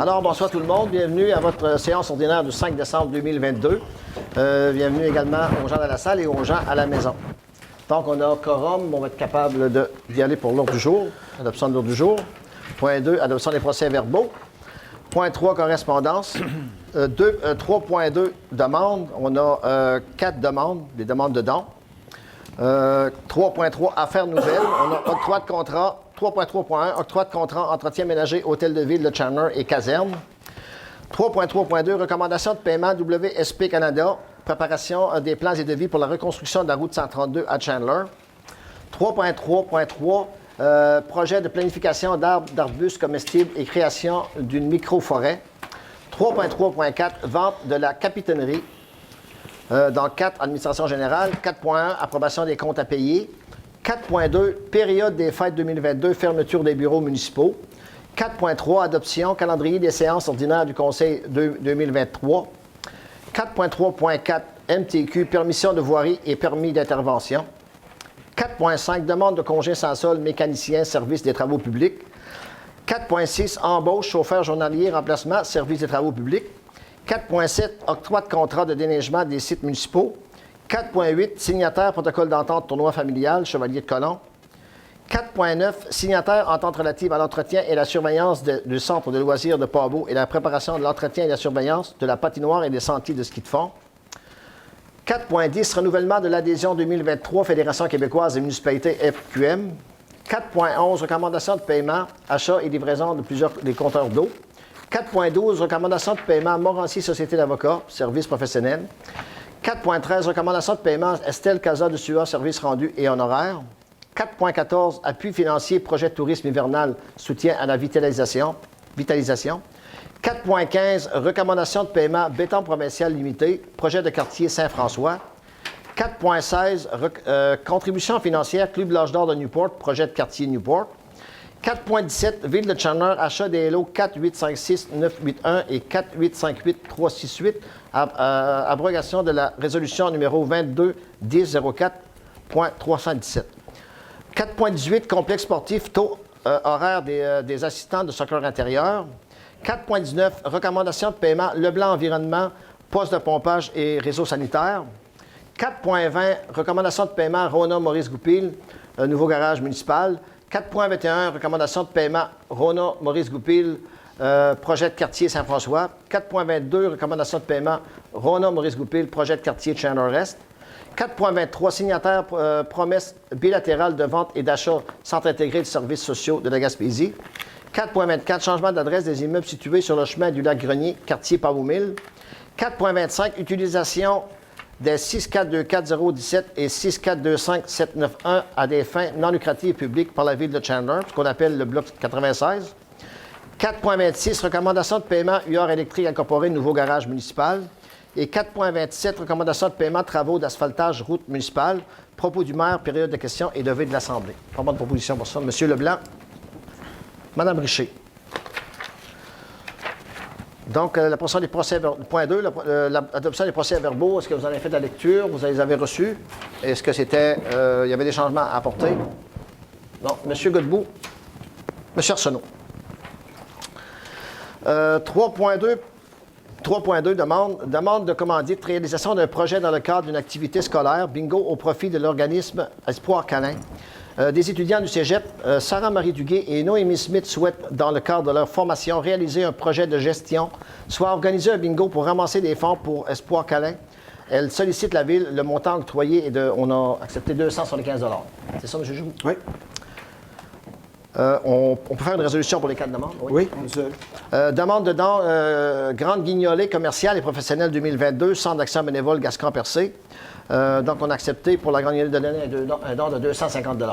Alors, bonsoir tout le monde. Bienvenue à votre séance ordinaire du 5 décembre 2022. Bienvenue également aux gens de la salle et aux gens à la maison. Donc, on a quorum. On va être capable d'y aller pour l'ordre du jour. Adoption de l'ordre du jour. Point 2, adoption des procès-verbaux. Point 3, correspondance. 3.2, demande. On a 4 demandes, des demandes de dons. 3.3, affaires nouvelles. On a octroi de contrat. 3.3.1, octroi de contrat, entretien ménager, hôtel de ville de Chandler et caserne. 3.3.2, recommandation de paiement WSP Canada, préparation des plans et devis pour la reconstruction de la route 132 à Chandler. 3.3.3, projet de planification d'arbres, d'arbustes comestibles et création d'une micro-forêt. 3.3.4, vente de la capitainerie. Dans 4, administration générale. 4.1, approbation des comptes à payer. 4.2, période des fêtes 2022, fermeture des bureaux municipaux. 4.3, adoption, calendrier des séances ordinaires du Conseil 2023. 4.3.4, MTQ, permission de voirie et permis d'intervention. 4.5, demande de congé sans solde, mécanicien, service des travaux publics. 4.6, embauche, chauffeur journalier, remplacement, service des travaux publics. 4.7, octroi de contrat de déneigement des sites municipaux. 4.8, signataire, protocole d'entente, tournoi familial, Chevalier de Colomb. 4.9, signataire, entente relative à l'entretien et la surveillance du centre de loisirs de Pabot et la préparation de l'entretien et la surveillance de la patinoire et des sentiers de ski de fond. 4.10, renouvellement de l'adhésion 2023, Fédération québécoise des municipalités FQM. 4.11, recommandation de paiement, achat et livraison de plusieurs des compteurs d'eau. 4.12, recommandation de paiement, Morancy Société d'avocats, services professionnels. 4.13, recommandation de paiement, Estelle Casa de Sua, services rendus et honoraires. 4.14, appui financier, projet de tourisme hivernal, soutien à la vitalisation. 4.15, recommandation de paiement, béton provincial limité, projet de quartier Saint-François. 4.16, contribution financière, Club L'Âge d'Or de Newport, projet de quartier Newport. 4.17, Ville de Chandler, achat des lots 4856981 et 4858368, abrogation de la résolution numéro 22-1004.317. 4.18, complexe sportif, taux horaire des assistants de soccer intérieur. 4.19, recommandation de paiement, Leblanc Environnement, poste de pompage et réseau sanitaire. 4.20, recommandation de paiement, Rona Maurice Goupil, nouveau garage municipal. 4.21, recommandation de paiement, Rona Maurice Goupil, projet de quartier Saint-François. 4.22, recommandation de paiement, Rona Maurice Goupil, projet de quartier Chandler-Est. 4.23, signataire, promesse bilatérale de vente et d'achat, Centre intégré de services sociaux de la Gaspésie. 4.24, changement d'adresse des immeubles situés sur le chemin du lac Grenier, quartier Pavot-Mille. 4.25, utilisation des 6424017 et 6425791 à des fins non lucratives publiques par la Ville de Chandler, ce qu'on appelle le bloc 96. 4.26, recommandation de paiement UR électrique incorporé, nouveau garage municipal. Et 4.27, recommandation de paiement travaux d'asphaltage route municipale. Propos du maire, période de questions et levée de l'Assemblée. Pas de proposition pour ça. Monsieur Leblanc. Madame Richer. Donc, la portion des procès, point 2, l'adoption des procès-verbaux, est-ce que vous en avez fait la lecture? Vous les avez reçus? Est-ce que c'était, il y avait des changements à apporter? Non. Monsieur Godbout. Monsieur Arsenault. 3.2, demande de commandite, réalisation d'un projet dans le cadre d'une activité scolaire, bingo, au profit de l'organisme Espoir Câlin. Des étudiants du Cégep, Sarah-Marie Duguay et Noémie Smith souhaitent, dans le cadre de leur formation, réaliser un projet de gestion, soit organiser un bingo pour ramasser des fonds pour Espoir Câlin. Elle sollicite la Ville, le montant octroyé est de, on a accepté 275 $. C'est ça, M. Joux? Oui. On peut faire une résolution pour les 4 demandes? Oui, monsieur. Demande de dons, Grande Guignolée commerciale et professionnelle 2022, Centre d'action bénévole Gascon-Percé. Donc, on a accepté pour la Grande Guignolée de donner un don de 250 $.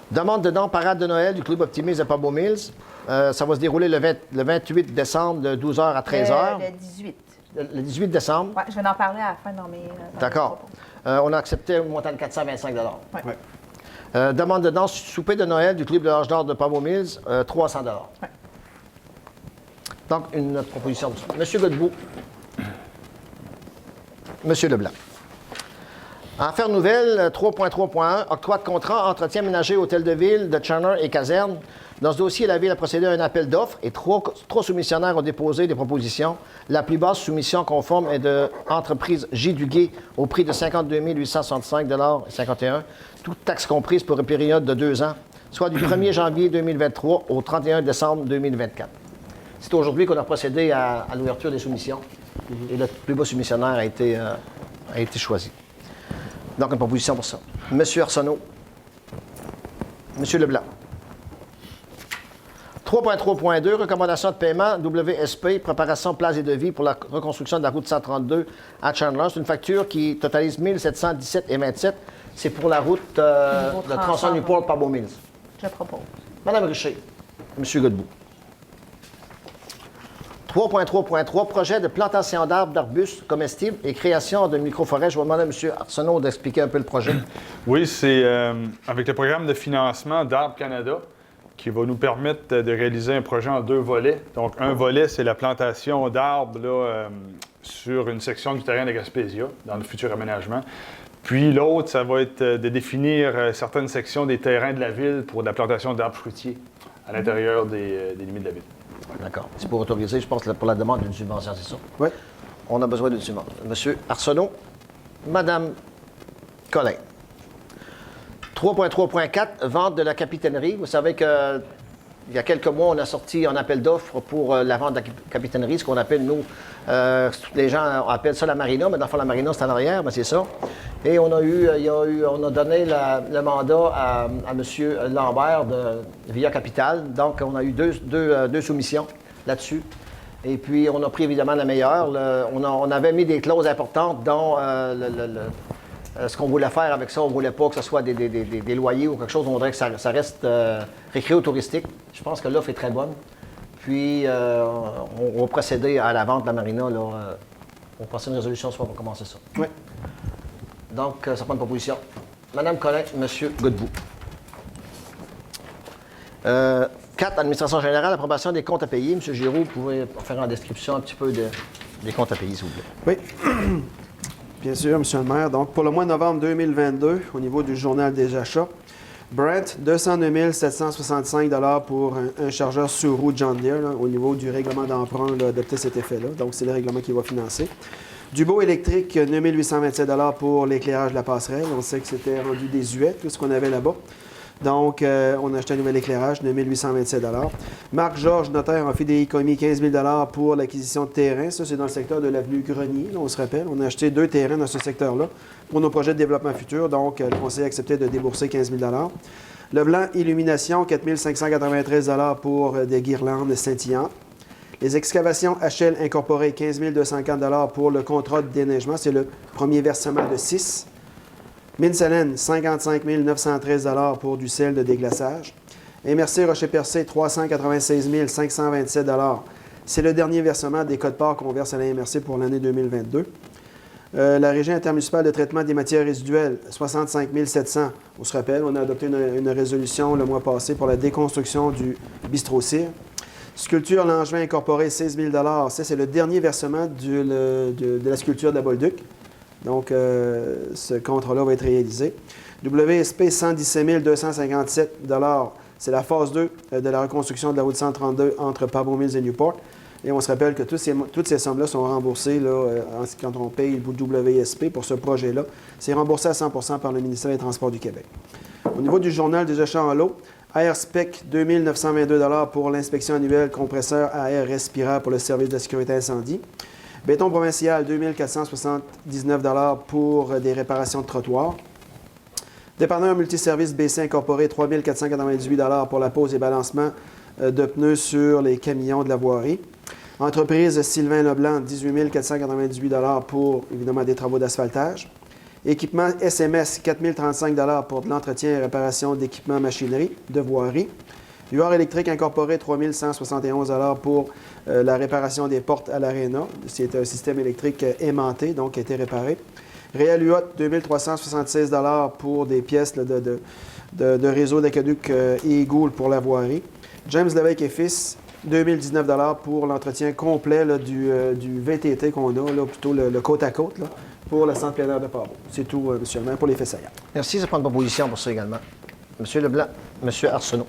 Demande de dons Parade de Noël du Club Optimiste de Pabot Mills. Ça va se dérouler le 28 décembre de 12h à 13h. Le 18. Le 18 décembre? Oui, je vais en parler à la fin dans mes... D'accord. On a accepté un montant de 425 $. Oui. Oui. Demande de danse souper de Noël du Club de l'Âge d'Or de Pabot Mills, 300 $. Oui. Donc, une proposition de ça. Monsieur Godbout. Monsieur Leblanc. Affaires nouvelles, 3.3.1, octroi de contrat, entretien ménager, hôtel de ville de Chandler et caserne. Dans ce dossier, la Ville a procédé à un appel d'offres et trois soumissionnaires ont déposé des propositions. La plus basse soumission conforme est de l'entreprise J. Duguay au prix de 52 865,51 $, toutes taxes comprises pour une période de 2 ans, soit du 1er janvier 2023 au 31 décembre 2024. C'est aujourd'hui qu'on a procédé à l'ouverture des soumissions et le plus bas soumissionnaire a été choisi. Donc, une proposition pour ça. Monsieur Arsenault. Monsieur Leblanc. 3.3.2, recommandation de paiement, WSP, préparation place et devis pour la reconstruction de la route 132 à Chandler. C'est une facture qui totalise 1717,27 $. C'est pour la route de tronçon Newport par Beaumills. Je propose. Madame Richer. Monsieur Godbout. 3.3.3, projet de plantation d'arbres, d'arbustes comestibles et création de microforêts. Je vais demander à M. Arsenault d'expliquer un peu le projet. Oui, c'est avec le programme de financement d'Arbres Canada qui va nous permettre de réaliser un projet en 2 volets. Donc, un volet, c'est la plantation d'arbres sur une section du terrain de Gaspésia, dans le futur aménagement. Puis l'autre, ça va être de définir certaines sections des terrains de la ville pour la plantation d'arbres fruitiers à l'intérieur des limites de la ville. D'accord. C'est pour autoriser, je pense, pour la demande d'une subvention, c'est ça? Oui. On a besoin d'une subvention. Monsieur Arsenault. Madame Collin. 3.3.4, vente de la capitainerie. Vous savez qu'il y a quelques mois, on a sorti un appel d'offres pour la vente de la capitainerie, ce qu'on appelle, nous, les gens appellent ça la marina, mais dans le fond, la marina, c'est en arrière, mais c'est ça. Et on a donné le mandat à M. Lambert de Via Capital. Donc, on a eu deux soumissions là-dessus. Et puis, on a pris évidemment la meilleure. On avait mis des clauses importantes, dont ce qu'on voulait faire avec ça. On ne voulait pas que ce soit des loyers ou quelque chose. On voudrait que ça reste récréo-touristique. Je pense que l'offre est très bonne. Puis, on va procéder à la vente de la marina. On passe une résolution, soit pour commencer ça. Oui. Donc, ça prend une proposition. Madame Collin, Monsieur Godbout. 4, Administration générale, approbation des comptes à payer. Monsieur Giroux, vous pouvez faire en description un petit peu des comptes à payer, s'il vous plaît. Oui. Bien sûr, Monsieur le maire. Donc, pour le mois de novembre 2022, au niveau du journal des achats, Brent, 209 765 $ pour un chargeur sur roue John Deere, au niveau du règlement d'emprunt adopté cet effet-là. Donc, c'est le règlement qui va financer. Dubo électrique, 9 827 $ pour l'éclairage de la passerelle. On sait que c'était rendu désuet, tout ce qu'on avait là-bas. Donc, on a acheté un nouvel éclairage, 9 827 $. Marc-Georges, notaire, a fait des commis 15 000 $ pour l'acquisition de terrain. Ça, c'est dans le secteur de l'avenue Grenier, là, on se rappelle. On a acheté 2 terrains dans ce secteur-là pour nos projets de développement futur. Donc, le conseil a accepté de débourser 15 000 $. Leblanc Illumination, 4 593 $ pour des guirlandes scintillantes. Les excavations HL incorporées, 15 240 $ pour le contrat de déneigement. C'est le premier versement de 6. Mine-Salène, 55 913 $ pour du sel de déglaçage. MRC Rocher-Percé, 396 527 $. C'est le dernier versement des codes-parts qu'on verse à la MRC pour l'année 2022. La Régie intermunicipale de traitement des matières résiduelles, 65 700 $. On se rappelle, on a adopté une résolution le mois passé pour la déconstruction du bistrot-cire. Sculpture Langevin incorporée, 16 000 $. Ça, c'est le dernier versement de la sculpture de la Bolduc. Donc, ce contrat-là va être réalisé. WSP, 117 257 $. C'est la phase 2 de la reconstruction de la route 132 entre Pabot-Mills et Newport. Et on se rappelle que toutes ces sommes-là sont remboursées quand on paye le WSP pour ce projet-là. C'est remboursé à 100 % par le ministère des Transports du Québec. Au niveau du journal des achats en lot, AirSpec, 2 922 $ pour l'inspection annuelle compresseur à air respirable pour le service de sécurité incendie. Béton provincial, 2 479 $ pour des réparations de trottoirs. Dépanneur multiservice BC incorporé, 3 498 $ pour la pose et balancement de pneus sur les camions de la voirie. Entreprise Sylvain Leblanc, 18 498 $ pour, évidemment, des travaux d'asphaltage. Équipement SMS, 4 035 $ pour de l'entretien et réparation d'équipements machinerie de voirie. UR électrique incorporé, 3 171 $ pour la réparation des portes à l'Arena. C'est un système électrique aimanté, donc qui a été réparé. Réal UOT, 2 376 $ pour des pièces de réseau d'aqueduc et Gould pour la voirie. James Levesque et Fils, 2019 pour l'entretien complet là, du VTT qu'on a, là, plutôt le côte à côte, là, pour le centre plein air de Pabot. C'est tout, M. le maire, pour les faits saillants. Merci, ça prend une proposition pour ça également. M. Leblanc, M. Arsenault.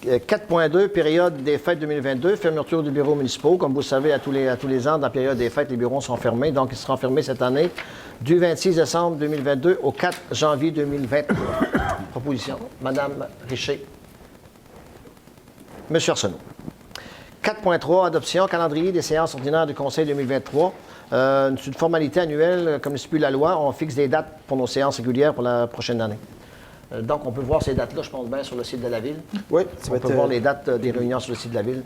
4.2, période des fêtes 2022, fermeture des bureaux municipaux. Comme vous le savez, à tous les ans, dans la période des fêtes, les bureaux sont fermés. Donc, ils seront fermés cette année du 26 décembre 2022 au 4 janvier 2023. Proposition. Madame Richer. Monsieur Arsenault. 4.3, adoption, calendrier des séances ordinaires du Conseil 2023. C'est une formalité annuelle, comme le stipule la loi. On fixe des dates pour nos séances régulières pour la prochaine année. Donc, on peut voir ces dates-là, je pense bien, sur le site de la Ville. Oui, On peut voir les dates des réunions sur le site de la Ville.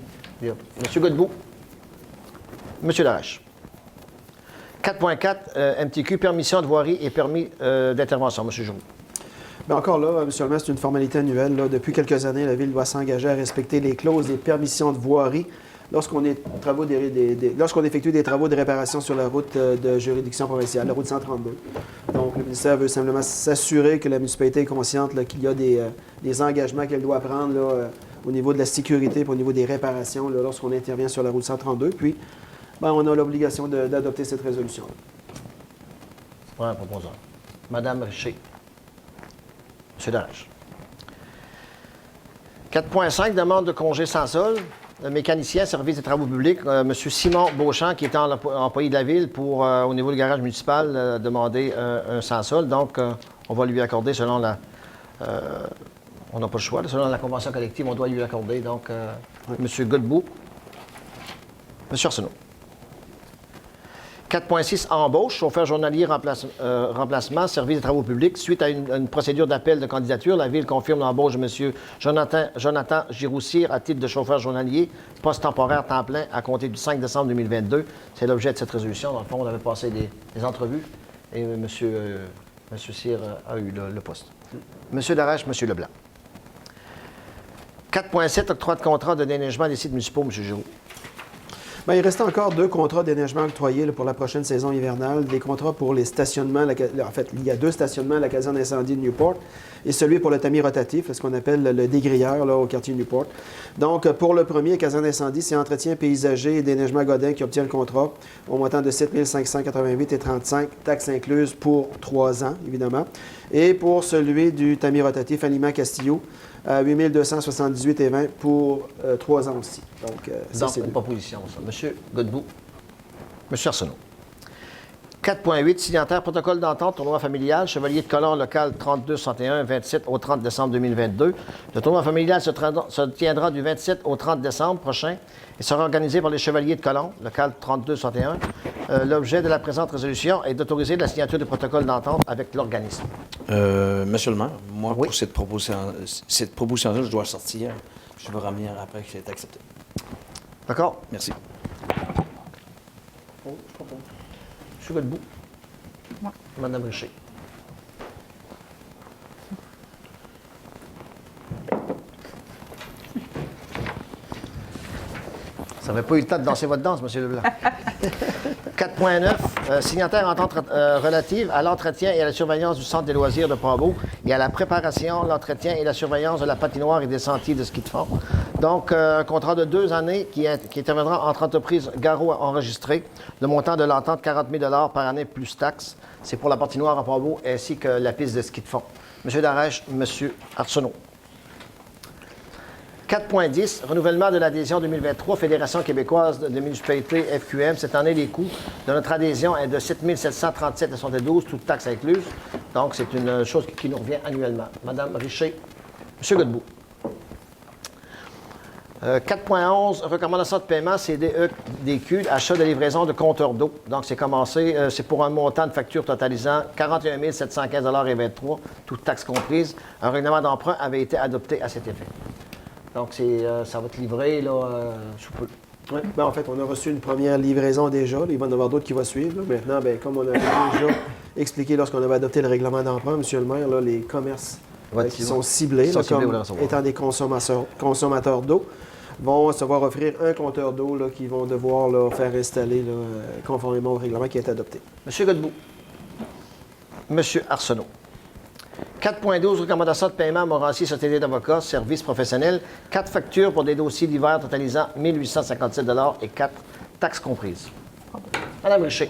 Monsieur Godbout. Monsieur Laroche. 4.4, MTQ, permission de voirie et permis d'intervention. Monsieur Giroux. Bien, encore là, M. le maire, c'est une formalité annuelle. Là. Depuis quelques années, la Ville doit s'engager à respecter les clauses des permissions de voirie lorsqu'on effectue des travaux de réparation sur la route de juridiction provinciale, la route 132. Donc, le ministère veut simplement s'assurer que la municipalité est consciente là, qu'il y a des engagements qu'elle doit prendre là, au niveau de la sécurité et au niveau des réparations là, lorsqu'on intervient sur la route 132. Puis, bien, on a l'obligation d'adopter cette résolution. Oui, un proposeur. Madame Richer. Monsieur Darche. 4.5, demande de congé sans solde. Le mécanicien, service des travaux publics, M. Simon Beauchamp, qui est employé de la Ville pour, au niveau du garage municipal, demander un sans solde. Donc, on va lui accorder selon la... on n'a pas le choix. Selon la convention collective, on doit lui accorder. Donc, M. Godbout. M. Arsenault. 4.6, embauche, chauffeur journalier remplacement, service des travaux publics. Suite à une procédure d'appel de candidature, la Ville confirme l'embauche de M. Jonathan Giroussire à titre de chauffeur journalier, poste temporaire temps plein à compter du 5 décembre 2022. C'est l'objet de cette résolution. Dans le fond, on avait passé des entrevues et M. Cyr a eu le poste. M. Darèche, M. Leblanc. 4.7, octroi de contrat de déneigement des sites municipaux, M. Giroux. Bien, il reste encore 2 contrats de déneigement octroyés là, pour la prochaine saison hivernale. Des contrats pour les stationnements. En fait, il y a 2 stationnements à la caserne d'incendie de Newport et celui pour le tamis rotatif, ce qu'on appelle le dégrilleur là, au quartier Newport. Donc, pour le premier, caserne d'incendie, c'est entretien paysager et déneigement Godin qui obtient le contrat au montant de 7 588,35 $, taxes incluses pour 3 ans, évidemment. Et pour celui du tamis rotatif Aliment Castillo, à 8 278,20 $ pour 3 ans aussi. Donc, c'est une proposition, ça. M. Godbout. M. Arsenault. 4.8, signataire protocole d'entente, tournoi familial, Chevalier de Colomb, local 3261, 27 au 30 décembre 2022. Le tournoi familial se tiendra du 27 au 30 décembre prochain et sera organisé par les Chevaliers de Colomb, local 3261. L'objet de la présente résolution est d'autoriser la signature du protocole d'entente avec l'organisme. Monsieur le maire, moi, Oui. pour cette proposition-là, je dois sortir. Je vais ramener après que j'ai été accepté. D'accord? Merci. M. Godbout. Moi. Madame Richer. Ça n'avait pas eu le temps de danser votre danse, M. Leblanc. 4.9, signataire entente relative à l'entretien et à la surveillance du centre des loisirs de Pabot et à la préparation, l'entretien et la surveillance de la patinoire et des sentiers de ski de fond. Donc, un contrat de 2 années qui interviendra entre entreprises Garot enregistrées. Le montant de l'entente, 40 000 $ par année plus taxes. C'est pour la patinoire à Pabot ainsi que la piste de ski de fond. M. Darèche, M. Arsenault. 4.10, renouvellement de l'adhésion 2023, Fédération québécoise de municipalités FQM. Cette année, les coûts de notre adhésion est de 7 737,72 toutes taxes incluses. Donc, c'est une chose qui nous revient annuellement. Madame Richer. M. Godbout. 4.11, recommandation de paiement, CDE-DQ, achat de livraison de compteurs d'eau. Donc, c'est commencé, c'est pour un montant de facture totalisant 41 715,23 $, toutes taxes comprises. Un règlement d'emprunt avait été adopté à cet effet. Donc, ça va être livré là, sous peu. Oui. Ben, en fait, on a reçu une première livraison déjà. Là. Il va y en avoir d'autres qui vont suivre. Là. Maintenant, bien, comme on avait déjà expliqué lorsqu'on avait adopté le règlement d'emprunt, M. le maire, là, les commerces qui sont ciblés, là, comme étant des consommateurs d'eau, vont se voir offrir un compteur d'eau là, qu'ils vont devoir là, faire installer là, conformément au règlement qui est adopté. M. Godbout. M. Arsenault. 4.12, recommandations de paiement Morancy, Société d'avocats, services professionnels. 4 factures pour des dossiers divers totalisant 1 857 et 4 taxes comprises. Madame Richer.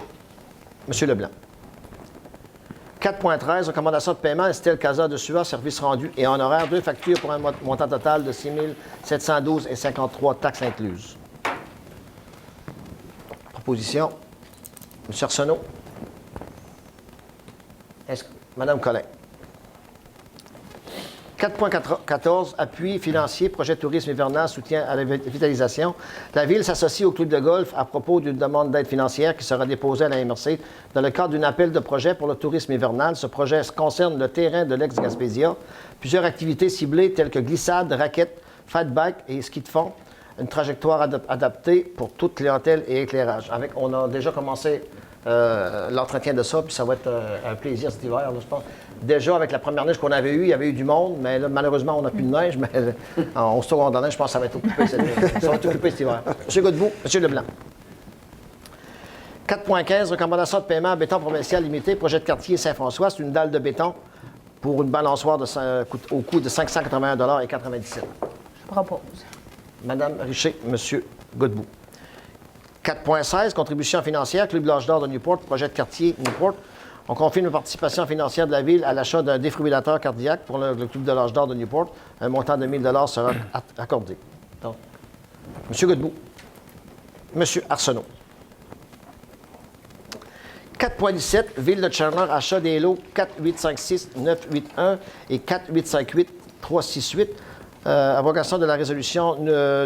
Monsieur Leblanc. 4.13, recommandation de paiement Estelle Casa de Sua, services rendus et honoraires. 2 factures pour un montant total de 6 712 et 53 taxes incluses. Proposition. Monsieur Arsenault. Madame Collin. 4.14, appui financier, projet de tourisme hivernal, soutien à la vitalisation. La Ville s'associe au club de golf à propos d'une demande d'aide financière qui sera déposée à la MRC dans le cadre d'un appel de projet pour le tourisme hivernal. Ce projet concerne le terrain de l'ex-Gaspésia, plusieurs activités ciblées telles que glissade, raquettes, fat bike et ski de fond, une trajectoire adaptée pour toute clientèle et éclairage. On a déjà commencé l'entretien de ça, puis ça va être un plaisir cet hiver, là, je pense. Déjà, avec la première neige qu'on avait eue, il y avait eu du monde, mais là, malheureusement, on n'a plus de neige, mais en secondaire, je pense que ça va être occupé, ça va être occupé cet hiver. M. Godbout, M. Leblanc. 4.15, recommandation de paiement béton provincial limité, projet de quartier Saint-François. C'est une dalle de béton pour une balançoire au coût de 581,97 $. Je propose. Madame Richer, M. Godbout. 4.16, contribution financière, Club L'Âge d'Or de Newport, projet de quartier Newport. On confirme la participation financière de la Ville à l'achat d'un défibrillateur cardiaque pour le Club de l'Âge d'Or de Newport. Un montant de 1 000 sera accordé. Donc, M. Godbout. M. Arsenault. 4.17, Ville de Chandler, achat des lots 4856-981 et 4858-368. Avocation de la résolution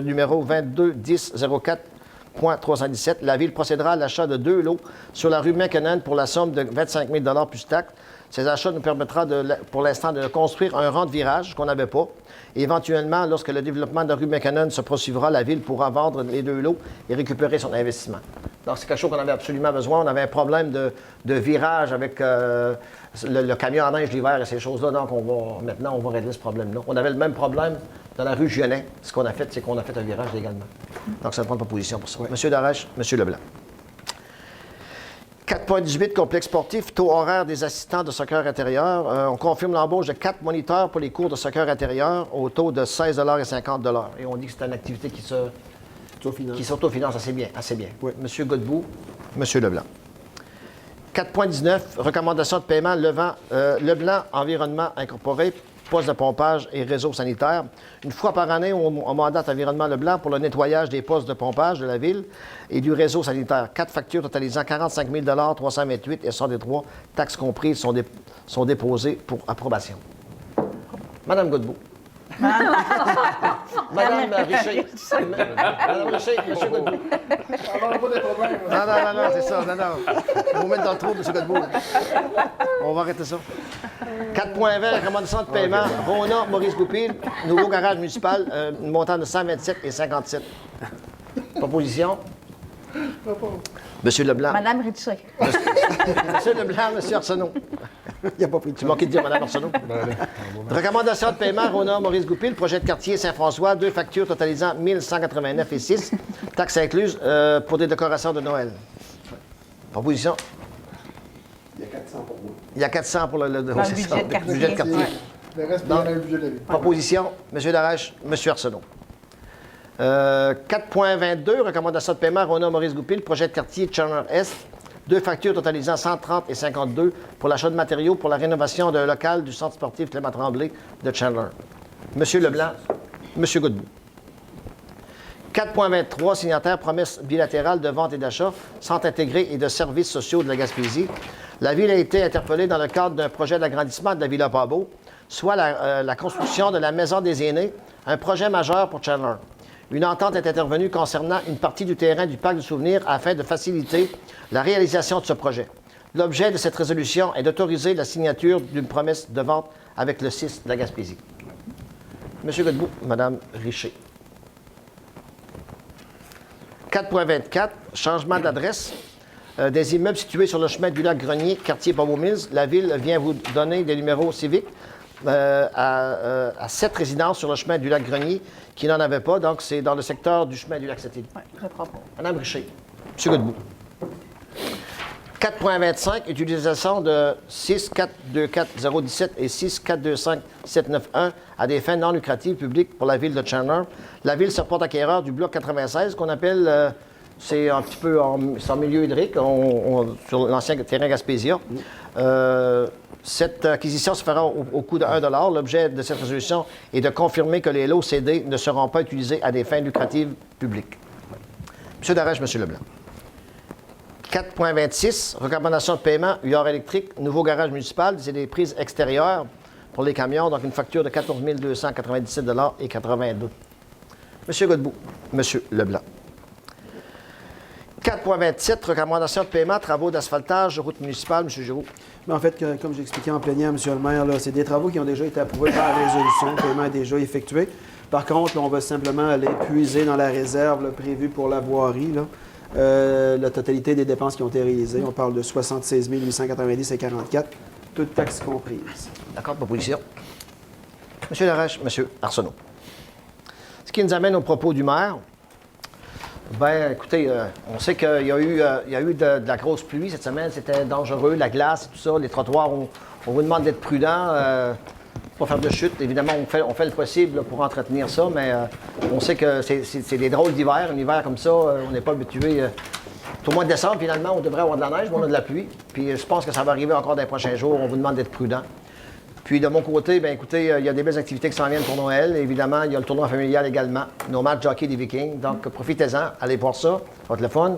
numéro 22-10-04.317. La Ville procédera à l'achat de 2 lots sur la rue McKinnon pour la somme de 25 000 plus taxes. Ces achats nous permettra pour l'instant de construire un rang de virage qu'on n'avait pas. Et éventuellement, lorsque le développement de la rue McKinnon se poursuivra, la Ville pourra vendre les 2 lots et récupérer son investissement. Donc, c'est quelque chose qu'on avait absolument besoin. On avait un problème de virage avec le camion à neige l'hiver et ces choses-là. Donc, maintenant, on va régler ce problème-là. On avait le même problème dans la rue Gionnet. Ce qu'on a fait, c'est qu'on a fait un virage légalement. Donc, ça ne prend pas position pour ça. Oui. M. Darèche, M. Leblanc. 4.18, complexe sportif, taux horaire des assistants de soccer intérieur. On confirme l'embauche de 4 moniteurs pour les cours de soccer intérieur au taux de 16 et 50 $. Et on dit que c'est une activité qui s'autofinance assez bien. Assez bien. Oui. M. Godbout, M. Leblanc. 4.19, recommandation de paiement Leblanc Environnement Incorporé, poste de pompage et réseau sanitaire. Une fois par année, on mandate Environnement Leblanc pour le nettoyage des postes de pompage de la Ville et du réseau sanitaire. 4 factures totalisant 45 000 328 et 63 taxes comprises sont déposées pour approbation. Madame Godbout. Madame Richer. Madame Richer, M. Godbout. Non, c'est ça. Non. Vous mettre dans le trou, M. Godbout. On va arrêter ça. 4.20, recommandation de paiement. Rona, Maurice Goupil, nouveau garage municipal, un montant de 127 et 57. Proposition. M. Leblanc. Madame Richer. M. Leblanc, M. Arsenault. Il n'y a pas pris de... Tu manquais de dire Mme Arsenault. Recommandation de paiement, Rona, Maurice Goupil, projet de quartier Saint-François, 2 factures totalisant 1 189 et 6, taxes incluses pour des décorations de Noël. Proposition. Il y a 400 pour moi. Il y a 400 pour le budget de quartier. Budget de quartier. Ouais. Le reste, bien le budget de la ville. Proposition, M. Darèche, M. Arsenault. 4.22, recommandation de paiement, Rona, Maurice Goupil, projet de quartier Chandler-Est, 2 factures totalisant 130 et 52 pour l'achat de matériaux pour la rénovation d'un local du centre sportif Clément Tremblay de Chandler. M. Leblanc, M. Godbout. 4.23, signataire promesse bilatérale de vente et d'achat, centre intégré et de services sociaux de la Gaspésie. La Ville a été interpellée dans le cadre d'un projet d'agrandissement de la Villa Pabot, soit la construction de la Maison des aînés, un projet majeur pour Chandler. Une entente est intervenue concernant une partie du terrain du parc du souvenir afin de faciliter la réalisation de ce projet. L'objet de cette résolution est d'autoriser la signature d'une promesse de vente avec le CIS de la Gaspésie. M. Godbout, Mme Richer. 4.24, changement d'adresse. Des immeubles situés sur le chemin du lac Grenier, quartier Bobo Mills. La Ville vient vous donner des numéros civiques à 7 résidences sur le chemin du lac Grenier qui n'en avaient pas. Donc, c'est dans le secteur du chemin du lac Sept-Îles. Oui, je propose. Madame Richer. M. Godbout. 4.25, utilisation de 6424017 et 6425791 à des fins non lucratives publiques pour la ville de Chandler. La ville se porte acquéreur du bloc 96, qu'on appelle, c'est un petit peu c'est en milieu hydrique, sur l'ancien terrain Gaspésia. Cette acquisition se fera au coût de 1 $. L'objet de cette résolution est de confirmer que les lots cédés ne seront pas utilisés à des fins lucratives publiques. M. Darèche, M. Leblanc. 4.26, recommandation de paiement, UR électrique, nouveau garage municipal, c'est des prises extérieures pour les camions, donc une facture de 14 297 $ et 82. M. Godbout, M. Leblanc. 4.27, recommandation de paiement, travaux d'asphaltage, route municipale, M. Giroux. Mais en fait, comme j'ai expliqué en plénière, M. le maire, là, c'est des travaux qui ont déjà été approuvés par la résolution. Le paiement est déjà effectué. Par contre, là, on va simplement aller puiser dans la réserve là, prévue pour la voirie là, la totalité des dépenses qui ont été réalisées. On parle de 76 890,44 $, toutes taxes comprises. D'accord, proposition. M. Darèche, M. Arsenault. Ce qui nous amène au propos du maire. Bien, écoutez, on sait qu'il y a eu de la grosse pluie cette semaine. C'était dangereux, la glace et tout ça. Les trottoirs, on vous demande d'être prudent, pas faire de chute. Évidemment, on fait le possible là, pour entretenir ça, mais on sait que c'est des drôles d'hiver. Un hiver comme ça, on n'est pas habitué. Au mois de décembre, finalement, on devrait avoir de la neige, mais on a de la pluie. Puis je pense que ça va arriver encore dans les prochains jours. On vous demande d'être prudent. Puis de mon côté, bien écoutez, il y a des belles activités qui s'en viennent pour Noël. Évidemment, il y a le tournoi familial également, nos matchs de hockey des Vikings. Donc, profitez-en, allez voir ça, ça va être le fun.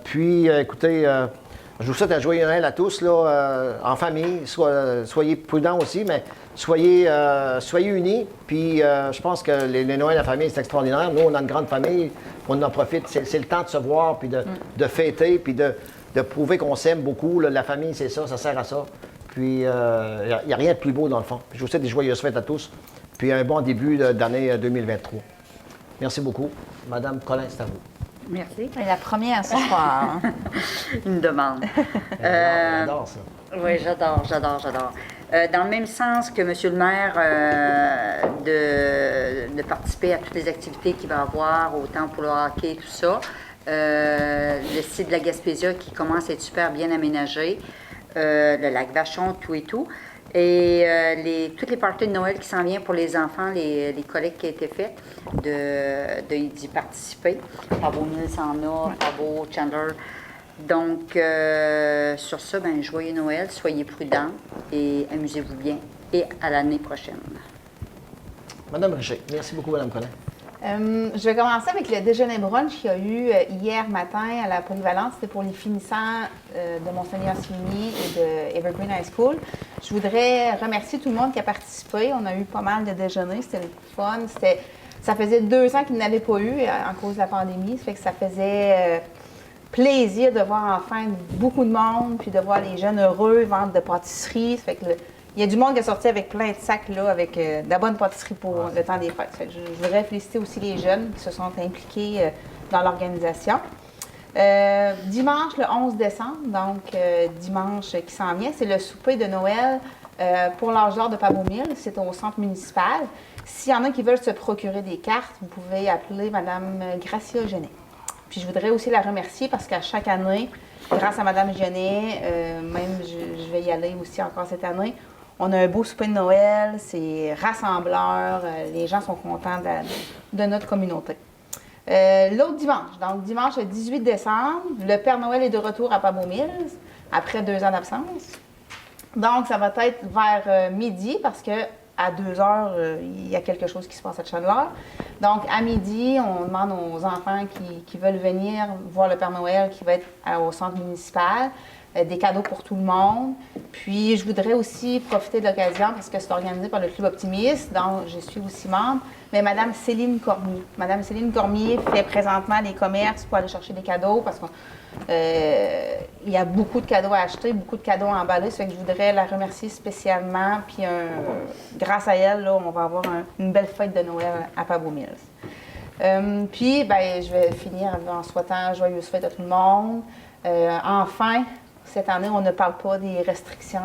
Puis, écoutez, je vous souhaite un joyeux Noël à tous, là, en famille. Soyez prudents aussi, mais soyez unis. Puis, je pense que les Noëls en famille, c'est extraordinaire. Nous, on a une grande famille, on en profite. C'est le temps de se voir, puis de fêter, puis de prouver qu'on s'aime beaucoup. Là. La famille, c'est ça, ça sert à ça. Puis, il n'y a rien de plus beau dans le fond. Je vous souhaite des joyeuses fêtes à tous. Puis, un bon début d'année 2023. Merci beaucoup. Madame Collin, c'est à vous. Merci. C'est la première ce soir. Une demande. J'adore ça. Oui, j'adore. Dans le même sens que M. le maire, de participer à toutes les activités qu'il va avoir, autant pour le hockey, tout ça. Le site de la Gaspésia qui commence à être super bien aménagé. Le lac Vachon, tout et tout. Et toutes les parties de Noël qui s'en viennent pour les enfants, les collectes qui ont été faites, d'y participer. Pabot-Mills en a, Pabot, Chandler. Donc, sur ça, ben, joyeux Noël, soyez prudents et amusez-vous bien. Et à l'année prochaine. Madame Richer. Merci beaucoup, Madame Collin. Je vais commencer avec le déjeuner brunch qu'il y a eu hier matin à la Polyvalente. C'était pour les finissants de Monseigneur-Signy et de Evergreen High School. Je voudrais remercier tout le monde qui a participé. On a eu pas mal de déjeuners. C'était le fun. Ça faisait 2 ans qu'ils n'avaient pas eu en cause de la pandémie. Ça fait que ça faisait plaisir de voir enfin beaucoup de monde, puis de voir les jeunes heureux, vendre de pâtisserie. Ça fait que il y a du monde qui est sorti avec plein de sacs, là, avec de la bonne pâtisserie pour le temps des fêtes. Fait que je voudrais féliciter aussi les jeunes qui se sont impliqués dans l'organisation. Dimanche, le 11 décembre, donc dimanche qui s'en vient, c'est le souper de Noël pour l'âge d'or de Pabot-Mills. C'est au centre municipal. S'il y en a qui veulent se procurer des cartes, vous pouvez appeler Mme Gracia Genet. Puis je voudrais aussi la remercier parce qu'à chaque année, grâce à Mme Genet, même je vais y aller aussi encore cette année, on a un beau souper de Noël, c'est rassembleur, les gens sont contents de notre communauté. L'autre dimanche, donc dimanche le 18 décembre, le Père Noël est de retour à Pabot-Mills après 2 ans d'absence. Donc, ça va être vers midi parce que à 2 heures, il y a quelque chose qui se passe à Chandler. Donc, à midi, on demande aux enfants qui veulent venir voir le Père Noël qui va être au centre municipal. Des cadeaux pour tout le monde. Puis, je voudrais aussi profiter de l'occasion, parce que c'est organisé par le Club Optimiste, dont je suis aussi membre, mais Mme Céline Cormier. Mme Céline Cormier fait présentement les commerces pour aller chercher des cadeaux, parce qu'il y a beaucoup de cadeaux à acheter, beaucoup de cadeaux à emballer. Ça fait que je voudrais la remercier spécialement. Puis, grâce à elle, là, on va avoir une belle fête de Noël à Pabot-Mills. Puis, ben, je vais finir en souhaitant joyeuse fête à tout le monde. Enfin, cette année, on ne parle pas des restrictions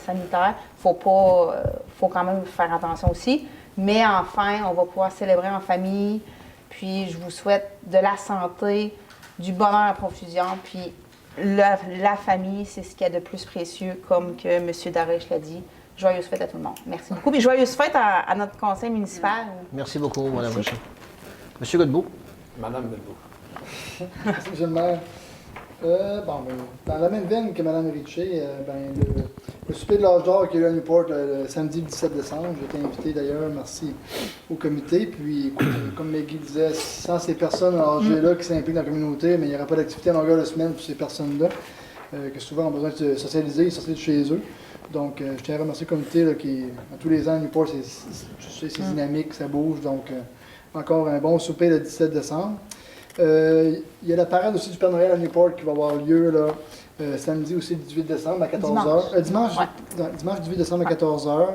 sanitaires. Faut quand même faire attention aussi. Mais enfin, on va pouvoir célébrer en famille. Puis, je vous souhaite de la santé, du bonheur à profusion. Puis, la famille, c'est ce qu'il y a de plus précieux, comme que M. Darèche l'a dit. Joyeuses fêtes à tout le monde. Merci beaucoup. Puis joyeuses fêtes à notre conseil municipal. Merci beaucoup, Mme Richer. Monsieur Godbout. Madame Belbeau. Merci, M. le maire. Dans la même veine que Mme Richer, le souper de l'âge d'or qui a eu à Newport le samedi 17 décembre, j'ai été invité d'ailleurs, merci au comité. Puis, écoute, comme Maggie disait, sans ces personnes âgées-là qui s'impliquent dans la communauté, mais il n'y aurait pas d'activité en longueur de semaine pour ces personnes-là, que souvent ont besoin de se socialiser et sortir de chez eux. Donc, je tiens à remercier le comité là, qui, à tous les ans, Newport, c'est dynamique, ça bouge. Donc, encore un bon souper le 17 décembre. Il y a la parade aussi du Père Noël à Newport qui va avoir lieu là, samedi aussi le 18 décembre à 14h. Dimanche 18 décembre à 14h.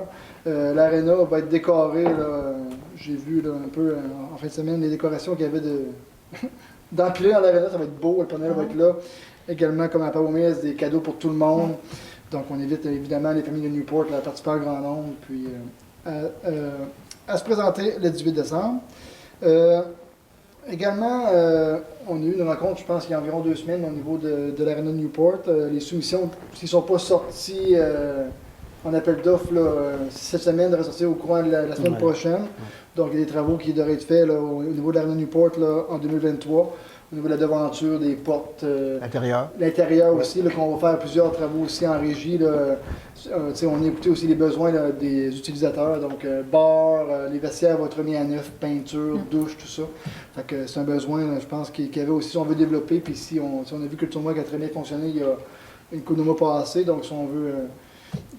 L'aréna va être décorée. J'ai vu là, un peu en fin de semaine les décorations qu'il y avait d'empiler dans l'aréna. Ça va être beau. Le Père Noël va être là. Également, comme à Palomiers, des cadeaux pour tout le monde. Donc, on invite évidemment les familles de Newport à participer en grand nombre, puis à se présenter le 18 décembre. Également, on a eu une rencontre, je pense, il y a environ 2 semaines au niveau de l'Arena de Newport. Les soumissions, s'ils ne sont pas sorties en appel d'offres cette semaine, devraient sortir au courant de la semaine prochaine. Donc, il y a des travaux qui devraient être faits là, au niveau de l'Arena de Newport là, en 2023. Au niveau de la devanture, des portes. L'intérieur aussi, qu'on va faire plusieurs travaux aussi en régie. On a écouté aussi les besoins là, des utilisateurs. Donc, bar, les vestiaires vont être remis à neuf, peinture, douche, tout ça. Fait que c'est un besoin, là, je pense, qu'il y avait aussi, si on veut développer. Puis si on a vu que le tournoi qui a très bien fonctionné il y a une couple de mois passés. Donc, si on veut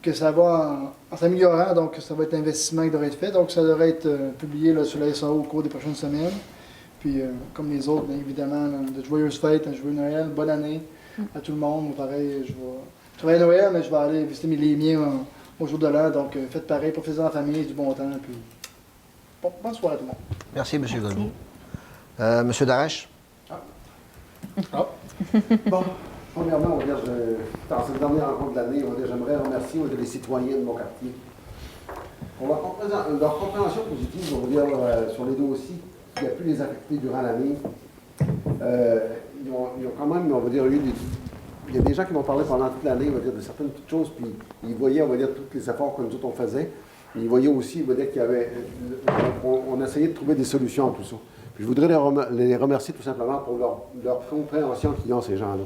que ça va en s'améliorant, donc ça va être un investissement qui devrait être fait. Donc, ça devrait être publié là, sur la SAO au cours des prochaines semaines. Puis, comme les autres, bien évidemment, de joyeuses fêtes, un joyeux Noël, bonne année à tout le monde. Pareil, je vais travailler à Noël, mais je vais aller visiter les miens au jour de l'an. Donc, faites pareil, profitez-en en famille, du bon temps. Puis, bonne soirée à tout le monde. Merci, M. Godbout. M. Darèche. Bon, premièrement, on va dire, dans cette dernière rencontre de l'année, j'aimerais remercier les citoyens de mon quartier pour leur compréhension positive, on va dire, sur les dossiers qui a pu les affecter durant l'année. Ils ont quand même, on va dire, il y a des gens qui m'ont parlé pendant toute l'année, on va dire, de certaines petites choses, puis ils voyaient, on va dire, tous les efforts que nous autres on faisait. Ils voyaient aussi, on va dire, qu'il y avait, on essayait de trouver des solutions à tout ça. Puis je voudrais les remercier tout simplement pour leur compréhension qu'ils ont, ces gens-là.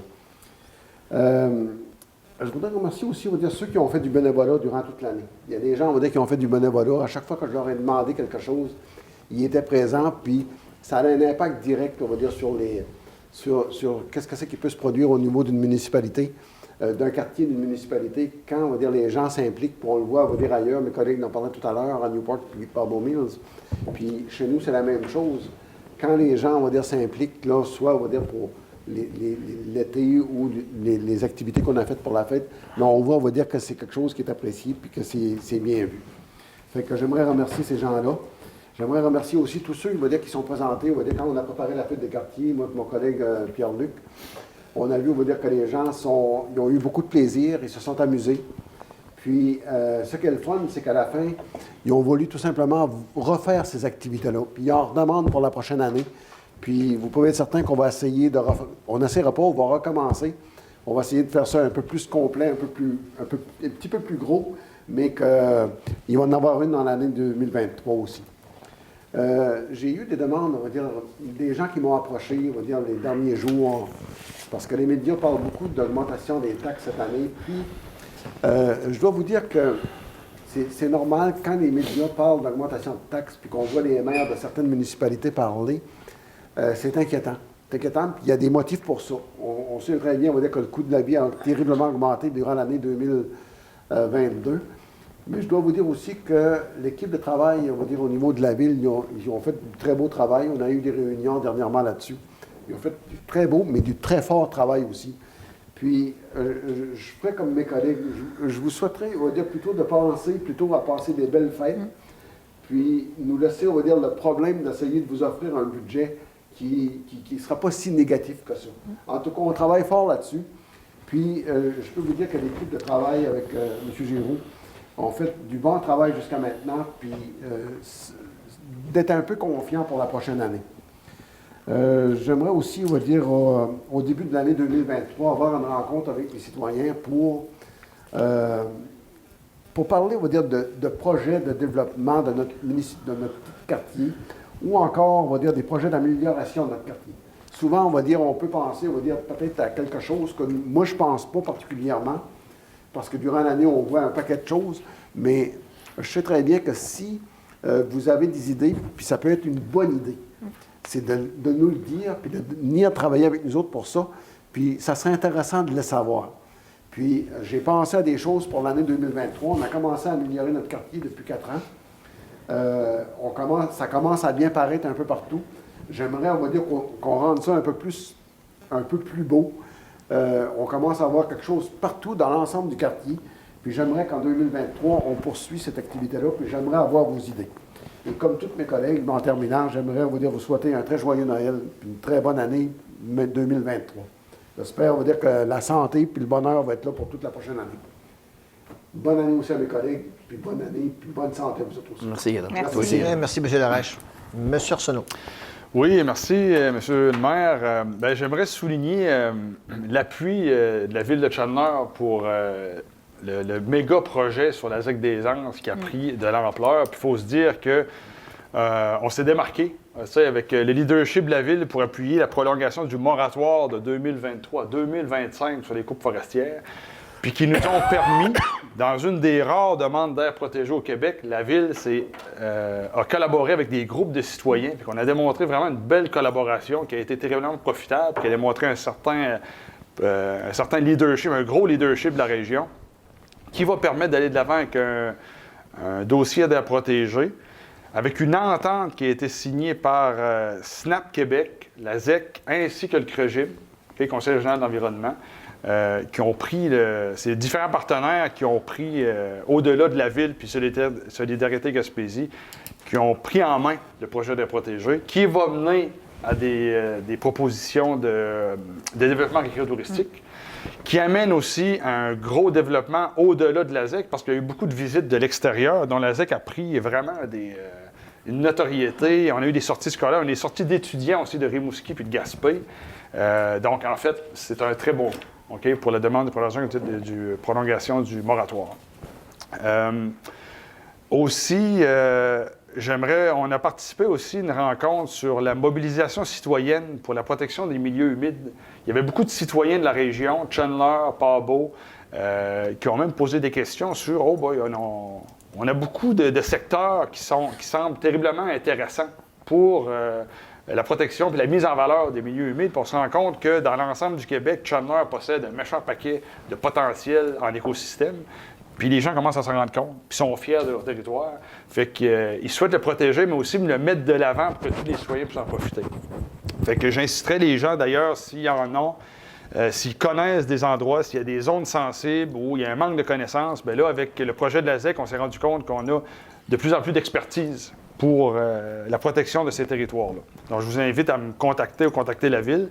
Je voudrais remercier aussi, on va dire, ceux qui ont fait du bénévolat durant toute l'année. Il y a des gens, on va dire, qui ont fait du bénévolat. À chaque fois que je leur ai demandé quelque chose, ils étaient présents, puis ça a un impact direct, on va dire, sur qu'est-ce que c'est qui peut se produire au niveau d'une municipalité, d'un quartier, d'une municipalité, quand, on va dire, les gens s'impliquent, puis on le voit, on va dire, ailleurs, mes collègues en parlaient tout à l'heure, à Newport, puis Pablo Mills, puis chez nous, c'est la même chose. Quand les gens, on va dire, s'impliquent, là, soit, on va dire, pour l'été ou les activités qu'on a faites pour la fête, mais on voit, on va dire que c'est quelque chose qui est apprécié, puis que c'est bien vu. Fait que j'aimerais remercier ces gens-là. J'aimerais remercier aussi tous ceux, on va dire, qui sont présentés. On va dire, quand on a préparé la fête des quartiers, moi et mon collègue Pierre-Luc, on a vu, on va dire, que les gens ils ont eu beaucoup de plaisir, ils se sont amusés. Puis, ce qui est le fun, c'est qu'à la fin, ils ont voulu tout simplement refaire ces activités-là. Puis, ils en redemandent pour la prochaine année. Puis, vous pouvez être certain qu'on va essayer de refaire. On n'essaiera pas, on va recommencer. On va essayer de faire ça un peu plus complet, un petit peu plus gros, mais qu'il va en avoir une dans l'année 2023 aussi. J'ai eu des demandes, on va dire, des gens qui m'ont approché, on va dire, les derniers jours, parce que les médias parlent beaucoup d'augmentation des taxes cette année. Puis, je dois vous dire que c'est normal, quand les médias parlent d'augmentation de taxes, puis qu'on voit les maires de certaines municipalités parler, c'est inquiétant. C'est inquiétant, puis il y a des motifs pour ça. On sait très bien, on va dire, que le coût de la vie a terriblement augmenté durant l'année 2022. Mais je dois vous dire aussi que l'équipe de travail, on va dire, au niveau de la ville, ils ont fait du très beau travail. On a eu des réunions dernièrement là-dessus. Ils ont fait du très beau, mais du très fort travail aussi. Puis, je ferais comme mes collègues. Je vous souhaiterais, on va dire, plutôt à passer des belles fêtes. Puis, nous laisser, on va dire, le problème d'essayer de vous offrir un budget qui ne sera pas si négatif que ça. En tout cas, on travaille fort là-dessus. Puis, je peux vous dire que l'équipe de travail avec M. Giroux, on fait du bon travail jusqu'à maintenant, puis d'être un peu confiant pour la prochaine année. J'aimerais aussi, on va dire, au début de l'année 2023, avoir une rencontre avec les citoyens pour parler, on va dire, de projets de développement de notre quartier ou encore, on va dire, des projets d'amélioration de notre quartier. Souvent, on va dire, on peut penser, on va dire, peut-être à quelque chose que moi, je ne pense pas particulièrement, parce que durant l'année, on voit un paquet de choses, mais je sais très bien que si vous avez des idées, puis ça peut être une bonne idée, c'est de nous le dire, puis de venir travailler avec nous autres pour ça, puis ça serait intéressant de le savoir. Puis, j'ai pensé à des choses pour l'année 2023. On a commencé à améliorer notre quartier depuis 4 ans. Ça commence à bien paraître un peu partout. J'aimerais, on va dire, qu'on rende ça un peu plus beau. On commence à avoir quelque chose partout dans l'ensemble du quartier. Puis j'aimerais qu'en 2023, on poursuive cette activité-là, puis j'aimerais avoir vos idées. Et comme tous mes collègues, en terminant, j'aimerais, on va dire, vous souhaiter un très joyeux Noël, puis une très bonne année 2023. J'espère, on va dire, que la santé puis le bonheur va être là pour toute la prochaine année. Bonne année aussi à mes collègues, puis bonne année, puis bonne santé à vous autres aussi. Merci, Guédon. Merci. Merci, M. Lareche. M. Arsenault. Oui, merci, Monsieur le maire. J'aimerais souligner l'appui de la Ville de Chandler pour le méga projet sur la ZEC des Anses qui a pris de l'ampleur. Puis il faut se dire que on s'est démarqué avec le leadership de la Ville pour appuyer la prolongation du moratoire de 2023 à 2025 sur les coupes forestières, puis qui nous ont permis, dans une des rares demandes d'air protégé au Québec, la Ville a collaboré avec des groupes de citoyens, puis qu'on a démontré vraiment une belle collaboration qui a été terriblement profitable, qui a démontré un certain leadership, un gros leadership de la région, qui va permettre d'aller de l'avant avec un dossier d'air protégé, avec une entente qui a été signée par SNAP Québec, la ZEC, ainsi que le CREGIM, le Conseil régional de l'environnement, qui ont pris, ces différents partenaires qui ont pris, au-delà de la Ville, puis Solidarité Gaspésie, qui ont pris en main le projet de protéger, qui va mener à des propositions de développement récréotouristique, qui amène aussi un gros développement au-delà de la ZEC, parce qu'il y a eu beaucoup de visites de l'extérieur, dont la ZEC a pris vraiment une notoriété. On a eu des sorties scolaires, on a eu des sorties d'étudiants aussi de Rimouski puis de Gaspé. Donc, en fait, c'est un très bon pour la demande de prolongation du moratoire. On a participé aussi à une rencontre sur la mobilisation citoyenne pour la protection des milieux humides. Il y avait beaucoup de citoyens de la région, Chandler, Pabot, qui ont même posé des questions sur on a beaucoup de secteurs qui semblent terriblement intéressants pour la protection et la mise en valeur des milieux humides. Puis on se rend compte que dans l'ensemble du Québec, Chandler possède un méchant paquet de potentiel en écosystème. Puis les gens commencent à s'en rendre compte, puis sont fiers de leur territoire. Fait qu'ils souhaitent le protéger, mais aussi le mettre de l'avant pour que tous les citoyens puissent en profiter. Fait que j'inciterais les gens, d'ailleurs, s'il y en a, s'ils connaissent des endroits, s'il y a des zones sensibles où il y a un manque de connaissances, bien là, avec le projet de la ZEC, on s'est rendu compte qu'on a de plus en plus d'expertise pour la protection de ces territoires-là. Donc, je vous invite à me contacter ou contacter la Ville.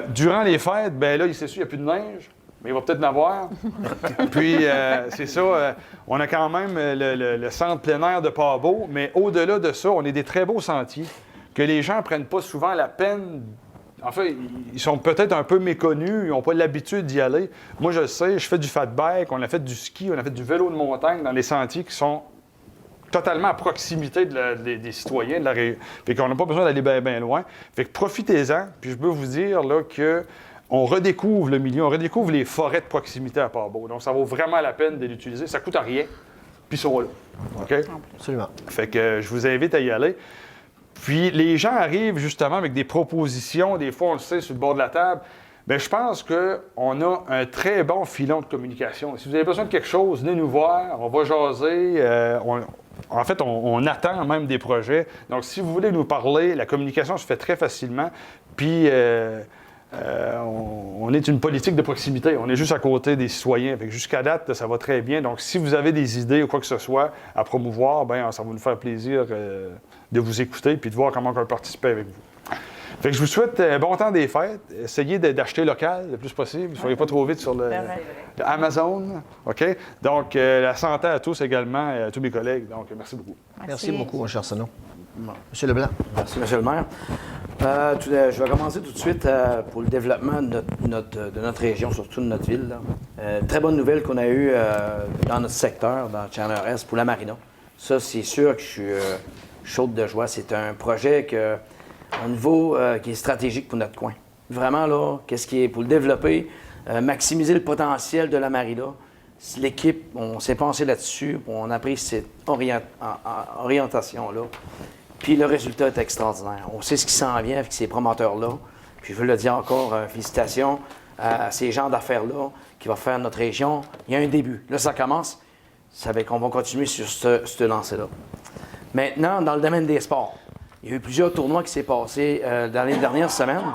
Durant les fêtes, bien là, c'est sûr, il n'y a plus de neige. Mais il va peut-être en avoir. Puis, c'est ça, on a quand même le centre plein air de Pabot, mais au-delà de ça, on a des très beaux sentiers que les gens ne prennent pas souvent la peine. En fait, ils sont peut-être un peu méconnus, ils n'ont pas l'habitude d'y aller. Moi, je le sais, je fais du fat bike, on a fait du ski, on a fait du vélo de montagne dans les sentiers qui sont totalement à proximité des citoyens de la région. Fait qu'on n'a pas besoin d'aller bien loin. Fait que profitez-en, puis je peux vous dire là, que on redécouvre le milieu, on redécouvre les forêts de proximité à Pabot. Donc, ça vaut vraiment la peine de l'utiliser. Ça ne coûte rien, puis ils sont là. OK? Absolument. Fait que je vous invite à y aller. Puis, les gens arrivent justement avec des propositions. Des fois, on le sait, sur le bord de la table. Bien, je pense qu'on a un très bon filon de communication. Si vous avez besoin de quelque chose, venez nous voir. On va jaser. En fait, on attend même des projets. Donc, si vous voulez nous parler, la communication se fait très facilement. Puis, on est une politique de proximité. On est juste à côté des citoyens. Jusqu'à date, ça va très bien. Donc, si vous avez des idées ou quoi que ce soit à promouvoir, bien, ça va nous faire plaisir de vous écouter et de voir comment on peut participer avec vous. Fait que je vous souhaite bon temps des fêtes. Essayez d'acheter local le plus possible. Ne soyez pas trop vite sur le Amazon. OK? Donc, la santé à tous également et à tous mes collègues. Donc, merci beaucoup. Merci beaucoup, mon cher Arsenault. Monsieur Leblanc. Merci, M. le maire. Je vais commencer tout de suite pour le développement de notre région, surtout de notre ville. Très bonne nouvelle qu'on a eue dans notre secteur, dans Chandler-Est, pour la marina. Ça, c'est sûr que je suis chaude de joie. C'est un projet au niveau qui est stratégique pour notre coin. Vraiment, là, qu'est-ce qui est pour le développer, maximiser le potentiel de la marina. L'équipe, on s'est pensé là-dessus, on a pris cette orientation-là. Puis le résultat est extraordinaire. On sait ce qui s'en vient avec ces promoteurs-là. Puis je veux le dire encore, félicitations à ces gens d'affaires-là qui vont faire notre région. Il y a un début. Là, ça commence. Ça veut qu'on va continuer sur ce lancé-là. Maintenant, dans le domaine des sports, il y a eu plusieurs tournois qui s'est passés dans les dernières semaines.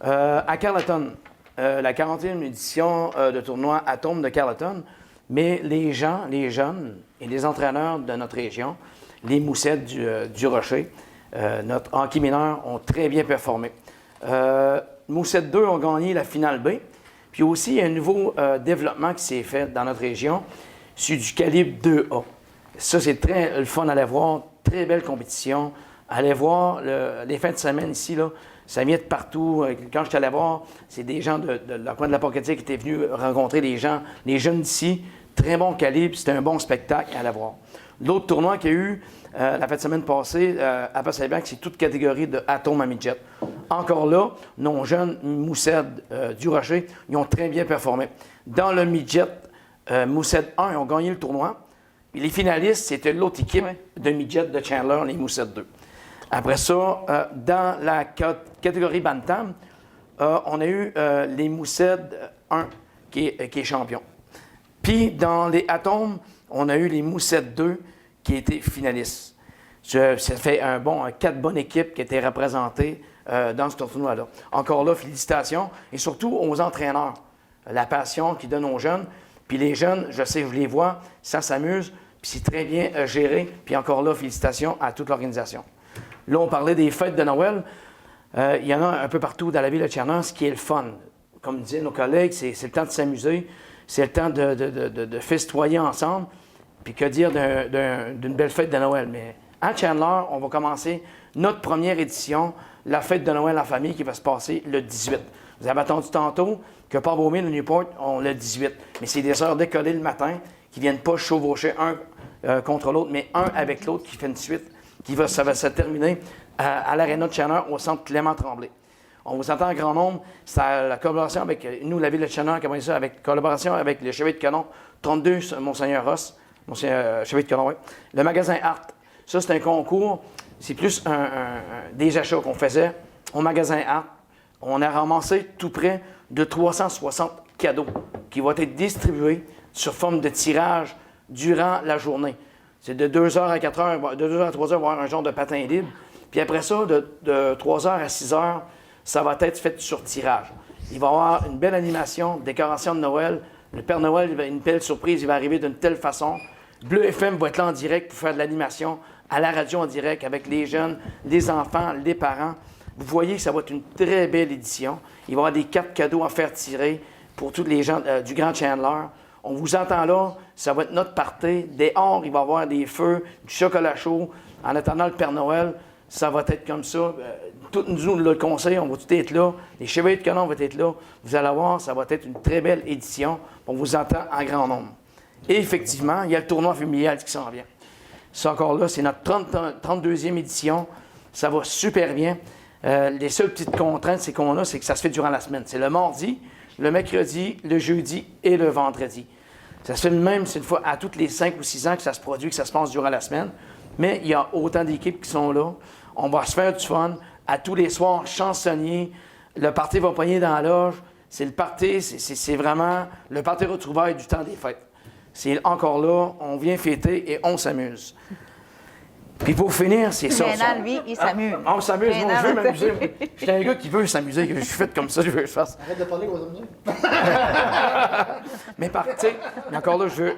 À Carleton, la 40e édition de tournoi Atome de Carleton, mais les jeunes et les entraîneurs de notre région, les Moussettes du Rocher, notre hockey mineur, ont très bien performé. Moussettes 2 ont gagné la finale B. Puis aussi, il y a un nouveau développement qui s'est fait dans notre région sur du calibre 2A. Ça, c'est très le fun à aller voir. Très belle compétition. Allez voir les fins de semaine ici, là. Ça vient de partout. Quand je suis allé voir, c'est des gens de la coin de la Pocatière qui étaient venus rencontrer les jeunes d'ici. Très bon calibre. C'était un bon spectacle à aller voir. L'autre tournoi qu'il y a eu la fin de semaine passée à Passaibac, c'est toute catégorie de Atome à midget. Encore là, nos jeunes Moussettes du Rocher, ils ont très bien performé. Dans le midget, Moussettes 1, ils ont gagné le tournoi. Et les finalistes, c'était l'autre équipe de midget de Chandler, les Moussettes 2. Après ça, dans la catégorie Bantam, on a eu les Moussettes 1 qui est champion. Puis dans les Atomes, on a eu les Moussettes 2 qui étaient finalistes. Ça fait quatre bonnes équipes qui étaient représentées dans ce tournoi-là. Encore là, félicitations et surtout aux entraîneurs. La passion qu'ils donnent aux jeunes. Puis les jeunes, je sais, je les vois, ça s'amuse, puis c'est très bien géré. Puis encore là, félicitations à toute l'organisation. Là, on parlait des fêtes de Noël. Il y en a un peu partout dans la ville de Chandler, ce qui est le fun. Comme disaient nos collègues, c'est le temps de s'amuser, c'est le temps de festoyer ensemble. Puis que dire d'une belle fête de Noël. Mais à Chandler, on va commencer notre première édition, la fête de Noël en famille, qui va se passer le 18. Vous avez attendu tantôt que Port Beaumont et Newport ont le 18. Mais c'est des heures décollées le matin qui ne viennent pas chevaucher un contre l'autre, mais un avec l'autre qui fait une suite. Ça va se terminer à l'Aréna de Chandler, au centre Clément-Tremblay. On vous entend en grand nombre. C'est la collaboration avec nous, la ville de Chandler, qui a ça, avec collaboration avec le Chevalier de Canon 32, Monseigneur Ross, Chevalier de Canon, oui. Le magasin Art. Ça, c'est un concours. C'est plus des achats qu'on faisait au magasin Art. On a ramassé tout près de 360 cadeaux qui vont être distribués sous forme de tirage durant la journée. C'est de 2h à 4h, de 2h à 3h, il va y avoir un genre de patin libre. Puis après ça, de 3h à 6h, ça va être fait sur tirage. Il va y avoir une belle animation, décoration de Noël. Le Père Noël, il va une belle surprise, il va arriver d'une telle façon. Bleu FM va être là en direct pour faire de l'animation à la radio en direct avec les jeunes, les enfants, les parents. Vous voyez que ça va être une très belle édition. Il va y avoir des cartes cadeaux à faire tirer pour tous les gens du Grand Chandler. On vous entend là, ça va être notre party. Dehors, il va y avoir des feux, du chocolat chaud. En attendant le Père Noël, ça va être comme ça. Tous nous, le conseil, on va tout être là. Les Chevaliers de Canon vont être là. vous allez voir, ça va être une très belle édition. On vous entend en grand nombre. Et effectivement, il y a le tournoi familial qui s'en vient. Ça encore là, c'est notre 32e édition. Ça va super bien. Les seules petites contraintes c'est que ça se fait durant la semaine. C'est le mardi, le mercredi, le jeudi et le vendredi. Ça se fait même, c'est une fois à toutes les 5 ou 6 ans que ça se produit, que ça se passe durant la semaine. Mais il y a autant d'équipes qui sont là. On va se faire du fun. À tous les soirs, chansonnier. Le party va pogner dans la loge. C'est le party, c'est vraiment le party retrouvaille du temps des fêtes. C'est encore là, on vient fêter et on s'amuse. Puis pour finir, c'est ça. Rénal, lui, il s'amuse. On s'amuse, moi, je veux m'amuser. Je suis un gars qui veut s'amuser, je suis fait comme ça, je veux que je fasse. Arrête de parler, on va s'amuser. Mais encore là, je veux,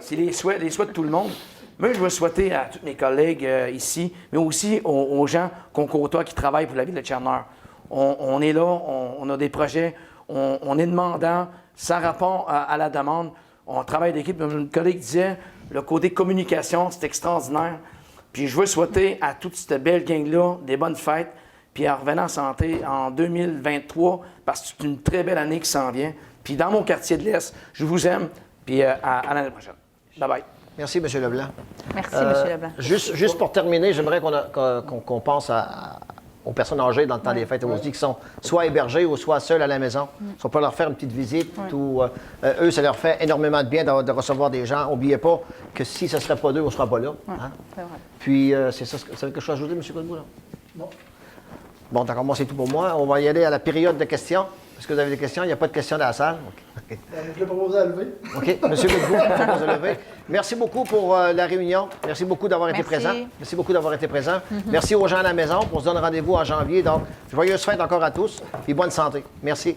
c'est les souhaits de tout le monde. Moi, je veux souhaiter à tous mes collègues ici, mais aussi aux gens qu'on côtoie qui travaillent pour la ville de Chandler. On est là, on a des projets, on est demandant, ça répond à la demande. On travaille d'équipe. Mon collègue disait, le côté communication, c'est extraordinaire. Puis je veux souhaiter à toute cette belle gang-là des bonnes fêtes, puis en revenant en santé en 2023, parce que c'est une très belle année qui s'en vient. Puis dans mon quartier de l'Est, je vous aime, puis à l'année prochaine. Bye-bye. Merci, M. Leblanc. Merci, M. Leblanc. Juste pour terminer, j'aimerais qu'on pense aux personnes âgées dans le temps des fêtes aussi, qui sont soit hébergées ou soit seules à la maison. Si on peut leur faire une petite visite, eux, ça leur fait énormément de bien de recevoir des gens. N'oubliez pas que si ce ne serait pas d'eux, on ne sera pas là. Hein? C'est vrai. Puis, c'est ça. Vous avez quelque chose à ajouter, M. Godbout? Là? Non. Bon, d'accord, moi, c'est tout pour moi. On va y aller à la période de questions. Est-ce que vous avez des questions? Il n'y a pas de questions dans la salle? OK. Je l'ai proposé à lever. OK. M. Godbout, je propose de lever. Merci beaucoup pour la réunion. Merci beaucoup d'avoir été Merci. présent. Merci beaucoup d'avoir été présent. Merci aux gens à la maison. On se donne rendez-vous en janvier. Donc, joyeuses fêtes encore à tous et bonne santé. Merci.